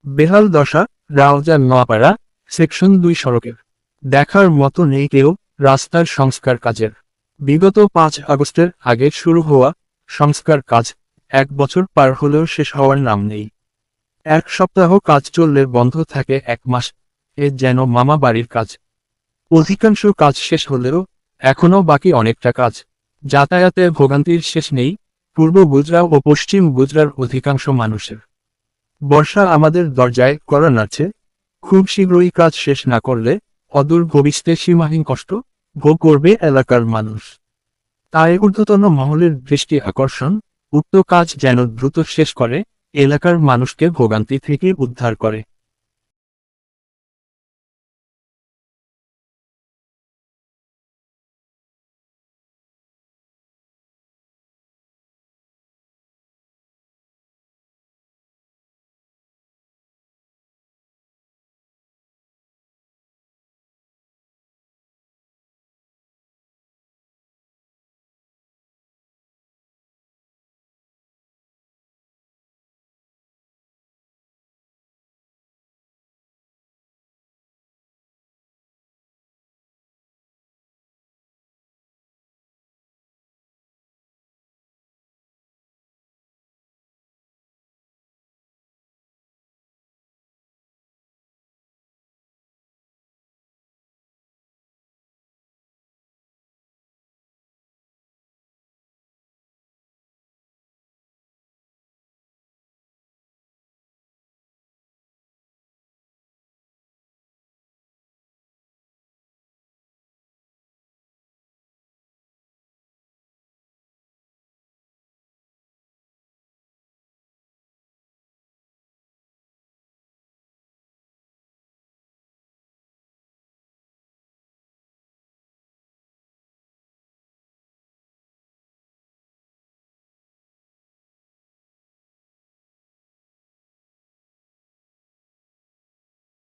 বেহাল দশা, রাউজান নোয়াপাড়া, সেকশন 2 সড়কের। দেখার মতো নেই কেউ রাস্তার সংস্কার কাজের। বিগত 5 আগস্টের আগে শুরু হওয়া সংস্কার কাজ 1 বছর পার হলেও শেষ হওয়ার নাম নেই। 1 সপ্তাহ কাজ চললে বন্ধ থাকে 1 মাস। এ যেন মামা বাড়ির কাজ। অধিকাংশ কাজ শেষ হলেও এখনও বাকি অনেকটা কাজ। যাতায়াতে ভোগান্তির শেষ নেই পূর্ব গুজরা ও পশ্চিম গুজরার অধিকাংশ মানুষের। বর্ষা আমাদের দরজায় কড়া নাড়ছে। খুব শীঘ্রই কাজ শেষ না করলে অদূর ভবিষ্যতে সীমাহীন কষ্ট ভোগ করবে এলাকার মানুষ। তাই ঊর্ধ্বতন মহলের দৃষ্টি আকর্ষণ, উক্ত কাজ যেন দ্রুত শেষ করে এলাকার মানুষকে ভোগান্তি থেকে উদ্ধার করে।